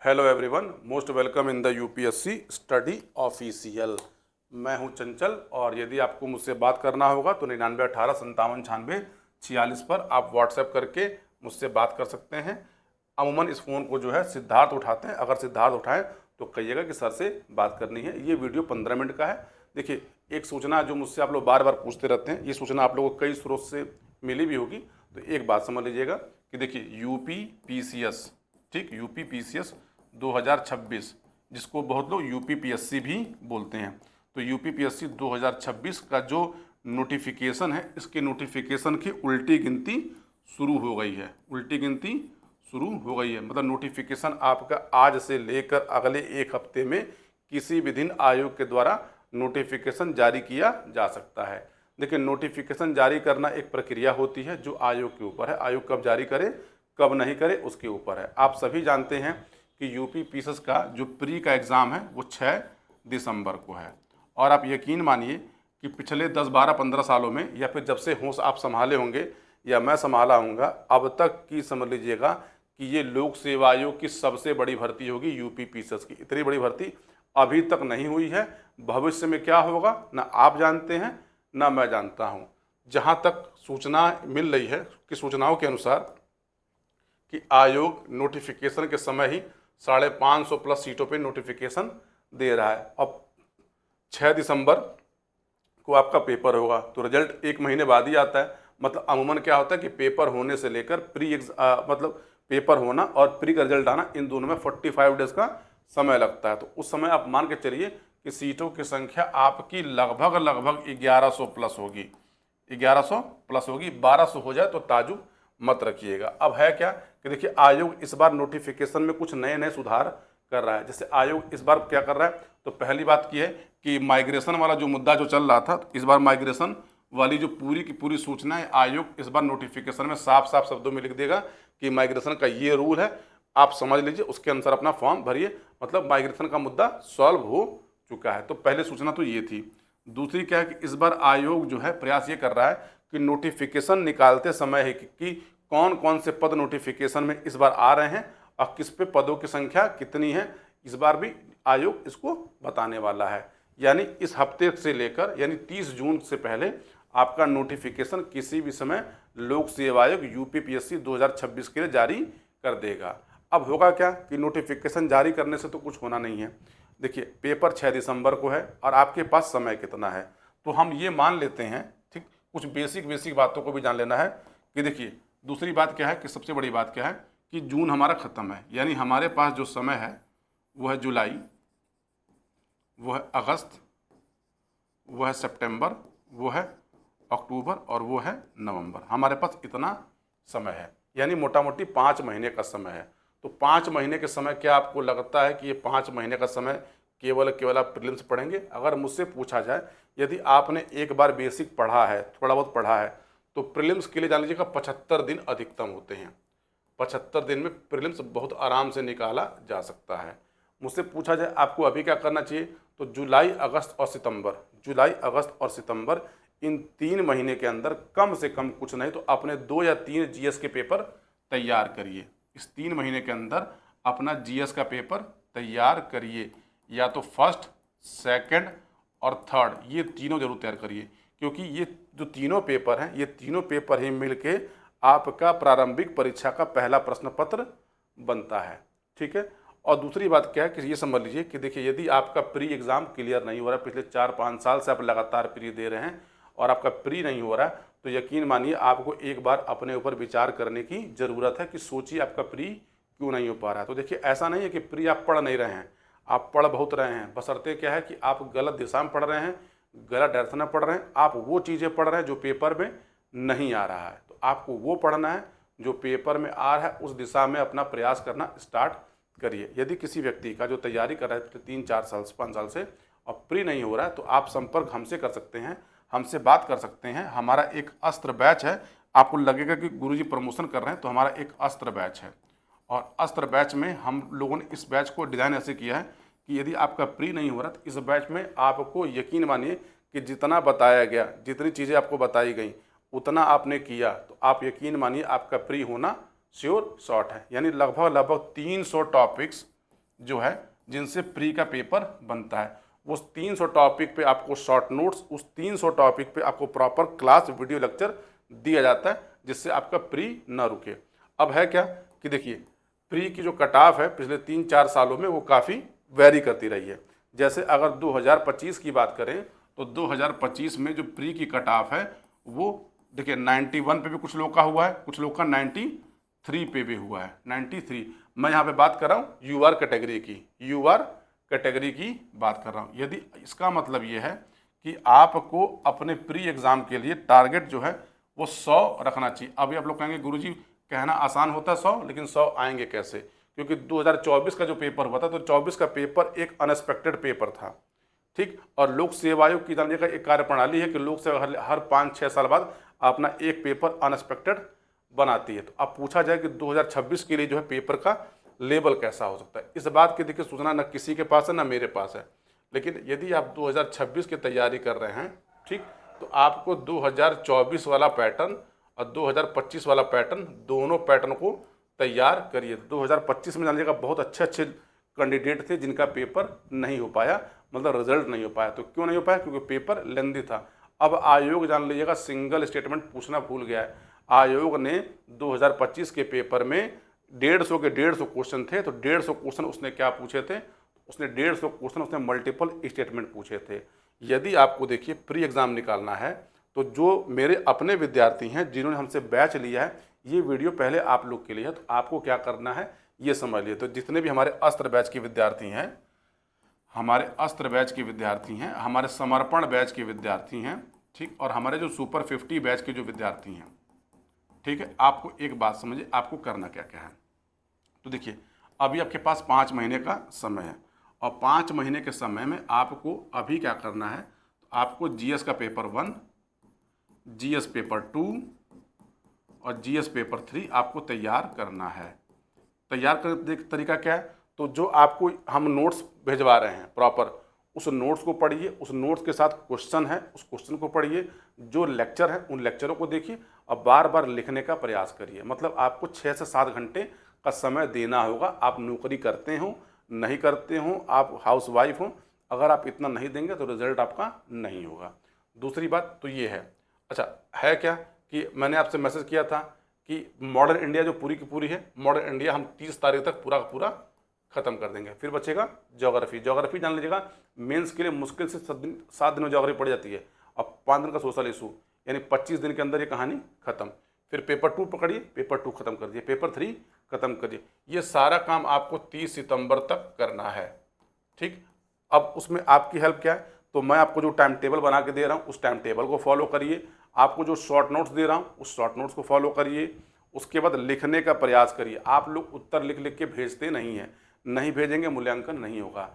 Hello everyone, most welcome in the UPSC study official. मैं हूं चंचल और यदि आपको मुझसे बात करना होगा तो 9918579646 पर आप व्हाट्सएप करके मुझसे बात कर सकते हैं। अमूमन इस फ़ोन को जो है सिद्धार्थ उठाते हैं। अगर सिद्धार्थ उठाएं तो कहिएगा कि सर से बात करनी है। ये वीडियो 15 मिनट का है। देखिए, एक सूचना जो मुझसे आप लोग बार बार पूछते रहते हैं, ये सूचना आप लोगों को कई स्रोत से मिली भी होगी। तो एक बात समझ लीजिएगा कि देखिए, यूपी पीसीएस, ठीक, यूपी पीसीएस 2026, जिसको बहुत लोग यूपीपीएससी भी बोलते हैं, तो यूपीपीएससी 2026 का जो नोटिफिकेशन है, इसके नोटिफिकेशन की उल्टी गिनती शुरू हो गई है। उल्टी गिनती शुरू हो गई है मतलब नोटिफिकेशन आपका आज से लेकर अगले एक हफ्ते में किसी भी दिन आयोग के द्वारा नोटिफिकेशन जारी किया जा सकता है। देखिए, नोटिफिकेशन जारी करना एक प्रक्रिया होती है जो आयोग के ऊपर है। आयोग कब जारी करे कब नहीं करे उसके ऊपर है। आप सभी जानते हैं कि यूपी पीसीएस का जो प्री का एग्ज़ाम है वो 6 दिसंबर को है। और आप यकीन मानिए कि पिछले 10, 12, 15 सालों में, या फिर जब से होश आप संभाले होंगे या मैं संभाला हूँगा, अब तक की समझ लीजिएगा कि ये लोक सेवा आयोग की सबसे बड़ी भर्ती होगी यूपी पीसीएस की। इतनी बड़ी भर्ती अभी तक नहीं हुई है। भविष्य में क्या होगा ना आप जानते हैं ना मैं जानता हूँ। जहाँ तक सूचना मिल रही है कि सूचनाओं के अनुसार कि आयोग नोटिफिकेशन के समय ही 550 प्लस सीटों पे नोटिफिकेशन दे रहा है। अब 6 दिसंबर को आपका पेपर होगा तो रिजल्ट एक महीने बाद ही आता है। मतलब अमूमन क्या होता है कि पेपर होने से लेकर मतलब पेपर होना और प्री का रिजल्ट आना, इन दोनों में 45 डेज का समय लगता है। तो उस समय आप मान के चलिए कि सीटों की संख्या आपकी लगभग 1100 प्लस होगी। 1100 प्लस होगी। 1200 हो जाए तो ताजुब मत रखिएगा। अब है क्या कि देखिए, आयोग इस बार नोटिफिकेशन में कुछ नए नए सुधार कर रहा है। जैसे आयोग इस बार क्या कर रहा है, तो पहली बात की है कि माइग्रेशन वाला जो मुद्दा जो चल रहा था, इस बार माइग्रेशन वाली जो पूरी की पूरी सूचना है, आयोग इस बार नोटिफिकेशन में साफ साफ शब्दों में लिख देगा कि माइग्रेशन का ये रूल है, आप समझ लीजिए, उसके अनुसार अपना फॉर्म भरिए। मतलब माइग्रेशन का मुद्दा सॉल्व हो चुका है। तो पहले सूचना तो ये थी। दूसरी क्या है कि इस बार आयोग जो है प्रयास ये कर रहा है कि नोटिफिकेशन निकालते समय है कि कौन कौन से पद नोटिफिकेशन में इस बार आ रहे हैं और किस पे पदों की संख्या कितनी है, इस बार भी आयोग इसको बताने वाला है। यानी इस हफ्ते से लेकर यानी 30 जून से पहले आपका नोटिफिकेशन किसी भी समय लोक सेवा आयोग यूपीपीएससी 2026 के लिए जारी कर देगा। अब होगा क्या कि नोटिफिकेशन जारी करने से तो कुछ होना नहीं है। देखिए, पेपर 6 दिसंबर को है और आपके पास समय कितना है, तो हम ये मान लेते हैं, ठीक, कुछ बेसिक बातों को भी जान लेना है कि देखिए, दूसरी बात क्या है कि सबसे बड़ी बात क्या है कि जून हमारा ख़त्म है, यानी हमारे पास जो समय है वो है जुलाई, वो है अगस्त, वो है सितंबर, वो है अक्टूबर और वो है नवंबर। हमारे पास इतना समय है, यानी मोटा मोटी 5 महीने का समय है। तो 5 महीने के समय, क्या आपको लगता है कि ये 5 महीने का समय केवल आप प्रीलिम्स पढ़ेंगे? अगर मुझसे पूछा जाए, यदि आपने एक बार बेसिक पढ़ा है, थोड़ा बहुत पढ़ा है, तो प्रीलिम्स के लिए जान लीजिएगा 75 दिन अधिकतम होते हैं। 75 दिन में प्रीलिम्स बहुत आराम से निकाला जा सकता है। मुझसे पूछा जाए आपको अभी क्या करना चाहिए, तो जुलाई अगस्त और सितंबर इन 3 महीने के अंदर कम से कम कुछ नहीं तो अपने 2 या 3 जीएस के पेपर तैयार करिए। इस 3 महीने के अंदर अपना जीएस का पेपर तैयार करिए, या तो फर्स्ट, सेकंड और थर्ड, ये तीनों जरूर तैयार करिए, क्योंकि ये जो तीनों पेपर हैं, ये तीनों पेपर ही मिलके आपका प्रारंभिक परीक्षा का पहला प्रश्न पत्र बनता है। ठीक है। और दूसरी बात क्या है कि ये समझ लीजिए कि देखिए, यदि आपका प्री एग्ज़ाम क्लियर नहीं हो रहा है, पिछले 4-5 साल से आप लगातार प्री दे रहे हैं और आपका प्री नहीं हो रहा है, तो यकीन मानिए आपको एक बार अपने ऊपर विचार करने की ज़रूरत है कि सोचिए आपका प्री क्यों नहीं हो पा रहा है। तो देखिए, ऐसा नहीं है कि प्री आप पढ़ नहीं रहे हैं, आप पढ़ बहुत रहे हैं, बशर्ते क्या है कि आप गलत दिशा में पढ़ रहे हैं, गलत डायरेक्शन में पढ़ रहे हैं, आप वो चीज़ें पढ़ रहे हैं जो पेपर में नहीं आ रहा है। तो आपको वो पढ़ना है जो पेपर में आ रहा है, उस दिशा में अपना प्रयास करना स्टार्ट करिए। यदि किसी व्यक्ति का जो तैयारी कर रहा है 3-4 साल से 5 साल से और प्री नहीं हो रहा है, तो आप संपर्क हमसे कर सकते हैं, हमसे बात कर सकते हैं। हमारा एक अस्त्र बैच है। आपको लगेगा कि गुरुजी प्रमोशन कर रहे हैं, तो हमारा एक अस्त्र बैच है और अस्त्र बैच में हम लोगों ने इस बैच को डिज़ाइन ऐसे किया है कि यदि आपका प्री नहीं हो रहा तो इस बैच में आपको यकीन मानिए कि जितना बताया गया, जितनी चीज़ें आपको बताई गई, उतना आपने किया, तो आप यकीन मानिए आपका प्री होना श्योर शॉट है। यानी लगभग 300 टॉपिक्स जो है जिनसे प्री का पेपर बनता है। उस 300 टॉपिक पे आपको शॉर्ट नोट्स, उस 300 टॉपिक पे आपको प्रॉपर क्लास वीडियो लेक्चर दिया जाता है, जिससे आपका प्री ना रुके। अब है क्या कि देखिए, प्री की जो कट ऑफ है पिछले 3-4 सालों में वो काफ़ी वेरी करती रही है। जैसे अगर 2025 की बात करें तो 2025 में जो प्री की कट ऑफ है वो देखिए 91 पे भी कुछ लोग का हुआ है, कुछ लोग का 93 पे भी हुआ है, 93। मैं यहाँ पे बात कर रहा हूँ यूआर कैटेगरी की, यूआर कैटेगरी की बात कर रहा हूँ। यदि इसका मतलब ये है कि आपको अपने प्री एग्ज़ाम के लिए टारगेट जो है वो 100 रखना चाहिए। अभी आप लोग कहेंगे गुरुजी कहना आसान होता है 100, लेकिन 100 आएंगे कैसे? क्योंकि 2024 का जो पेपर हुआ था तो 24 का पेपर एक अनएक्सपेक्टेड पेपर था, ठीक। और लोक सेवा आयोग की जानने का एक कार्यप्रणाली है कि लोक सेवा हर 5-6 साल बाद अपना एक पेपर अनएक्सपेक्टेड बनाती है। तो अब पूछा जाए कि 2026 के लिए जो है पेपर का लेवल कैसा हो सकता है, इस बात की देखिए सूचना न किसी के पास है ना मेरे पास है। लेकिन यदि आप 2026 की तैयारी कर रहे हैं, ठीक, तो आपको 2024 वाला पैटर्न और 2025 वाला पैटर्न, दोनों पैटर्न को तैयार करिए। 2025 में जानिएगा बहुत अच्छे अच्छे कैंडिडेट थे जिनका पेपर नहीं हो पाया, मतलब रिजल्ट नहीं हो पाया। तो क्यों नहीं हो पाया? क्योंकि पेपर लेंदी था। अब आयोग जान लीजिएगा सिंगल स्टेटमेंट पूछना भूल गया है। आयोग ने 2025 के पेपर में 150 के 150 क्वेश्चन थे, तो 150 क्वेश्चन उसने क्या पूछे थे? उसने 150 क्वेश्चन उसने मल्टीपल स्टेटमेंट पूछे थे। यदि आपको देखिए प्री एग्ज़ाम निकालना है तो जो मेरे अपने विद्यार्थी हैं जिन्होंने हमसे बैच लिया है, ये वीडियो पहले आप लोग के लिए है, तो आपको क्या करना है ये समझ लिए। तो जितने भी हमारे अस्त्र बैच के विद्यार्थी हैं, हमारे अस्त्र बैच के विद्यार्थी हैं, हमारे समर्पण बैच के विद्यार्थी हैं, ठीक, और हमारे जो सुपर 50 बैच के जो विद्यार्थी हैं, ठीक है, आपको एक बात समझिए आपको करना क्या क्या है। तो देखिए अभी आपके पास 5 महीने का समय है, और 5 महीने के समय में आपको अभी क्या करना है, तो आपको जीएस का पेपर 1, जीएस पेपर 2 और जीएस पेपर 3 आपको तैयार करना है। तैयार करने का तरीका क्या है? तो जो आपको हम नोट्स भिजवा रहे हैं प्रॉपर, उस नोट्स को पढ़िए, उस नोट्स के साथ क्वेश्चन है उस क्वेश्चन को पढ़िए, जो लेक्चर है उन लेक्चरों को देखिए और बार बार लिखने का प्रयास करिए। मतलब आपको 6 से 7 घंटे का समय देना होगा। आप नौकरी करते हो नहीं करते हो, आप हाउस वाइफ हो, अगर आप इतना नहीं देंगे तो रिजल्ट आपका नहीं होगा। दूसरी बात तो ये है, अच्छा है क्या कि मैंने आपसे मैसेज किया था कि मॉडर्न इंडिया जो पूरी की पूरी है, मॉडर्न इंडिया हम 30 तारीख तक पूरा का पूरा खत्म कर देंगे। फिर बचेगा ज्योग्राफी। ज्योग्राफी जान लीजिएगा मेंस के लिए मुश्किल से 7 दिन में ज्योग्राफी पड़ जाती है, और 5 दिन का सोशल इशू, यानी 25 दिन के अंदर ये कहानी खत्म। फिर पेपर 2 पकड़िए, पेपर 2 खत्म कर दिए, पेपर 3 खत्म करिए। ये सारा काम आपको 30 सितंबर तक करना है, ठीक। अब उसमें आपकी हेल्प क्या है? तो मैं आपको जो टाइम टेबल बना के दे रहा हूँ उस टाइम टेबल को फॉलो करिए। आपको जो शॉर्ट नोट्स दे रहा हूँ उस शॉर्ट नोट्स को फॉलो करिए। उसके बाद लिखने का प्रयास करिए। आप लोग उत्तर लिख लिख के भेजते नहीं हैं, नहीं भेजेंगे मूल्यांकन नहीं होगा।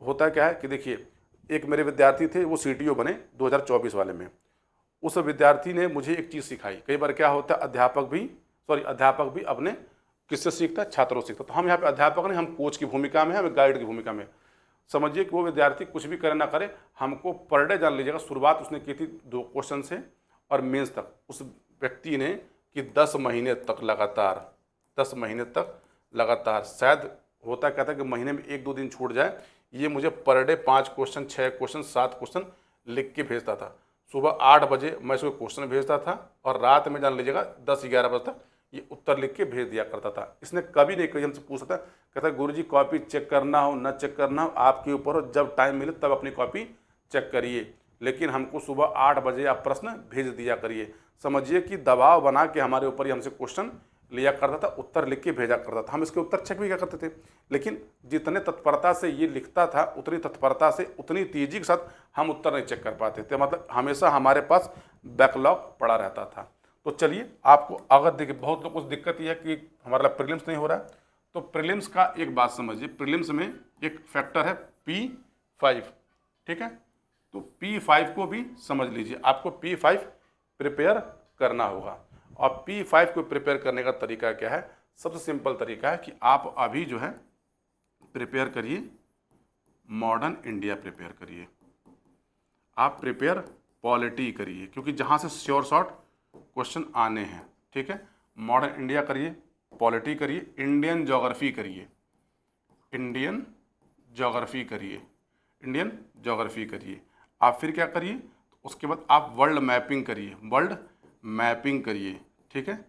होता क्या है कि देखिए एक मेरे विद्यार्थी थे, वो सीटीओ बने 2024 वाले में। उस विद्यार्थी ने मुझे एक चीज़ सिखाई। कई बार क्या होता है अध्यापक भी अपने किससे सीखता है? छात्रों से सीखता। तो हम यहाँ पे अध्यापक नहीं, हम कोच की भूमिका में, हम गाइड की भूमिका में। समझिए कि वो विद्यार्थी कुछ भी करे ना करे, हमको पर डे जान लीजिएगा, शुरुआत उसने की थी 2 क्वेश्चन से, और मेंस तक उस व्यक्ति ने कि 10 महीने तक लगातार, 10 महीने तक लगातार, शायद होता क्या था कि महीने में 1-2 दिन छूट जाए, ये मुझे per day 5 question, 6 question, 7 question लिख के भेजता था। सुबह 8 बजे मैं इसको क्वेश्चन भेजता था और रात में जान लीजिएगा 10-11 बजे तक ये उत्तर लिख के भेज दिया करता था। इसने कभी नहीं कही हमसे पूछा था, कहता गुरुजी कॉपी चेक करना हो न चेक करना हो आपके ऊपर हो, जब टाइम मिले तब अपनी कॉपी चेक करिए, लेकिन हमको सुबह 8 बजे आप प्रश्न भेज दिया करिए। समझिए कि दबाव बना के हमारे ऊपर ही हमसे क्वेश्चन लिया करता था, उत्तर लिख के भेजा करता था। हम इसके उत्तर चेक भी क्या करते थे, लेकिन जितने तत्परता से ये लिखता था उतनी तत्परता से, उतनी तेजी के साथ हम उत्तर नहीं चेक कर पाते थे। मतलब हमेशा हमारे पास बैकलॉग पड़ा रहता था। तो चलिए आपको अगर देखिए बहुत लोग को दिक्कत ये है कि हमारा प्रीलिम्स नहीं हो रहा है, तो प्रीलिम्स का एक बात समझिए, प्रीलिम्स में एक फैक्टर है P5, ठीक है। तो P5 को भी समझ लीजिए, आपको P5 प्रिपेयर करना होगा। और P5 को प्रिपेयर करने का तरीका क्या है? सबसे सिंपल तरीका है कि आप अभी जो है प्रिपेयर करिए, मॉडर्न इंडिया प्रिपेयर करिए, आप प्रिपेयर पॉलिटी करिए, क्योंकि जहाँ से श्योर शॉर्ट क्वेश्चन आने हैं, ठीक है। मॉडर्न इंडिया करिए, पॉलिटी करिए, इंडियन ज्योग्राफी करिए, इंडियन ज्योग्राफी करिए, इंडियन ज्योग्राफी करिए। आप फिर क्या करिए, उसके बाद आप वर्ल्ड मैपिंग करिए, वर्ल्ड मैपिंग करिए, ठीक है,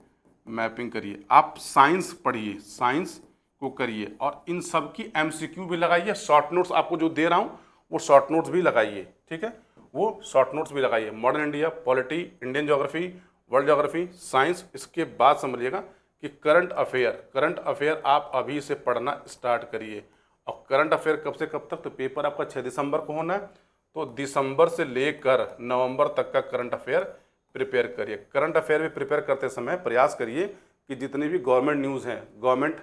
मैपिंग करिए। आप साइंस पढ़िए, साइंस को करिए और इन सब की एमसीक्यू भी लगाइए। शॉर्ट नोट्स आपको जो दे रहा हूँ वो शॉर्ट नोट्स भी लगाइए, ठीक है, वो शॉर्ट नोट्स भी लगाइए। Modern India, polity, Indian geography, world geography, science. इसके बाद समझिएगा कि करंट अफेयर आप अभी से पढ़ना स्टार्ट करिए। और करंट अफेयर कब से कब तक, तो पेपर आपका 6 दिसंबर को होना है, तो दिसंबर से लेकर नवंबर तक का करंट अफेयर प्रिपेयर करिए। करंट अफेयर भी प्रिपेयर करते समय प्रयास करिए कि जितनी भी गवर्नमेंट न्यूज़ हैं, गवर्नमेंट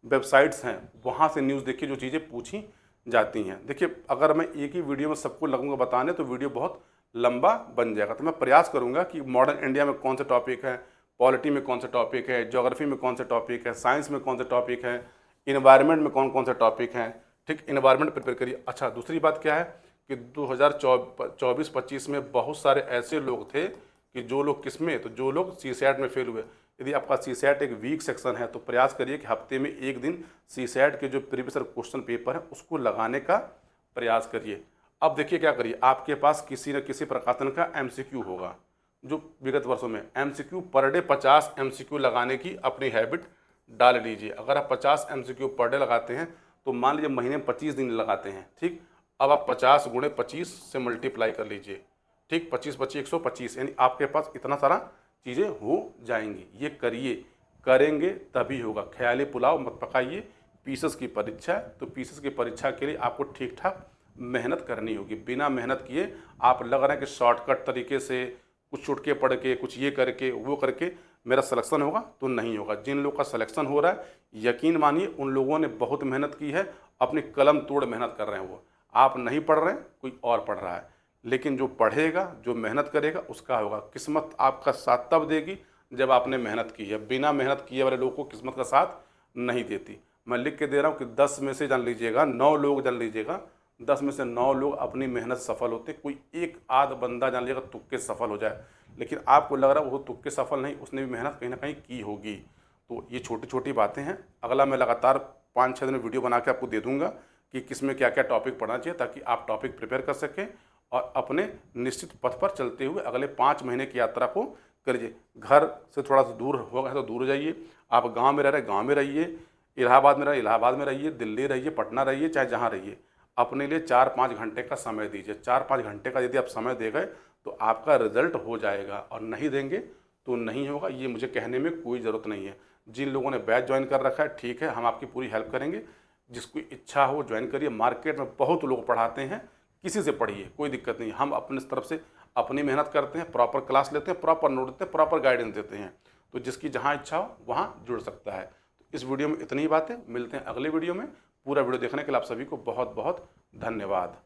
वेबसाइट्स हैं, वहाँ से न्यूज़ देखिए जो चीज़ें पूछी जाती हैं। देखिए अगर मैं एक ही वीडियो में सबको लगूंगा बताने तो वीडियो बहुत लंबा बन जाएगा। तो मैं प्रयास करूंगा कि मॉडर्न इंडिया में कौन से टॉपिक है, पॉलिटी में कौन से टॉपिक है, ज्योग्राफी में कौन से टॉपिक है, साइंस में कौन से टॉपिक है, इन्वायरमेंट में कौन कौन से टॉपिक हैं, ठीक, इन्वायरमेंट प्रिपेयर करिए। अच्छा, दूसरी बात क्या है कि 2024-25 में बहुत सारे ऐसे लोग थे कि जो लोग किसमें, तो जो लोग सीसैट में फेल हुए। यदि आपका सीसैट एक वीक सेक्शन है तो प्रयास करिए कि हफ्ते में एक दिन सीसैट के जो प्रीवियस क्वेश्चन पेपर है उसको लगाने का प्रयास करिए। अब देखिए क्या करिए, आपके पास किसी न किसी प्रकाशन का एमसीक्यू होगा। जो विगत वर्षों में एमसीक्यू पर डे 50 एमसीक्यू लगाने की अपनी हैबिट डाल लीजिए। अगर आप 50 एमसीक्यू पर डे लगाते हैं तो मान लीजिए महीने में 25 दिन लगाते हैं, ठीक। अब आप 50 गुणे 25 से मल्टीप्लाई कर लीजिए, ठीक, 25-25 125, यानी आपके पास इतना सारा चीज़ें हो जाएंगी। ये करिए, करेंगे तभी होगा। ख्याली पुलाव मत पकाइए। पीसेस की परीक्षा है तो पीसेस की परीक्षा के लिए आपको ठीक ठाक मेहनत करनी होगी। बिना मेहनत किए आप लग रहा है कि शॉर्टकट तरीके से कुछ चुटके पढ़ के, कुछ ये करके वो करके मेरा सिलेक्शन होगा, तो नहीं होगा। जिन लोग का सिलेक्शन हो रहा है यकीन मानिए उन लोगों ने बहुत मेहनत की है, अपनी कलम तोड़ मेहनत कर रहे हैं। वो आप नहीं पढ़ रहे हैं, कोई और पढ़ रहा है, लेकिन जो पढ़ेगा, जो मेहनत करेगा उसका होगा। किस्मत आपका साथ तब देगी जब आपने मेहनत की है। बिना मेहनत किए वाले लोगों को किस्मत का साथ नहीं देती। मैं लिख के दे रहा हूँ कि 10 में से जान लीजिएगा 9 लोग, जान लीजिएगा 10 में से 9 लोग अपनी मेहनत सफल होते। कोई एक आध बंदा जान लीजिएगा तुक्के सफल हो जाए, लेकिन आपको लग रहा है वो तुक्के सफल नहीं, उसने भी मेहनत कहीं ना कहीं की होगी। तो ये छोटी छोटी बातें हैं। अगला मैं लगातार 5-6 दिन वीडियो बना के आपको दे दूंगा कि किस में क्या क्या टॉपिक पढ़ना चाहिए, ताकि आप टॉपिक प्रिपेयर कर सकें और अपने निश्चित पथ पर चलते हुए अगले 5 महीने की यात्रा को करिए। घर से थोड़ा सा दूर होगा तो दूर जाइए। आप गांव में रह रहे गांव में रहिए, इलाहाबाद में रहे इलाहाबाद में रहिए, दिल्ली रहिए, पटना रहिए, चाहे जहाँ रहिए, अपने लिए 4-5 घंटे का समय दीजिए। 4-5 घंटे का यदि आप समय दे गए तो आपका रिजल्ट हो जाएगा, और नहीं देंगे तो नहीं होगा। ये मुझे कहने में कोई ज़रूरत नहीं है। जिन लोगों ने बैच ज्वाइन कर रखा है, ठीक है, हम आपकी पूरी हेल्प करेंगे। जिसकी इच्छा हो ज्वाइन करिए। मार्केट में बहुत लोग पढ़ाते हैं, किसी से पढ़िए, कोई दिक्कत नहीं। हम अपने तरफ से अपनी मेहनत करते हैं, प्रॉपर क्लास लेते हैं, प्रॉपर नोट देते हैं, प्रॉपर गाइडेंस देते हैं। तो जिसकी जहाँ इच्छा हो वहाँ जुड़ सकता है। तो इस वीडियो में इतनी ही बातें, मिलते हैं अगले वीडियो में। पूरा वीडियो देखने के लिए आप सभी को बहुत बहुत धन्यवाद।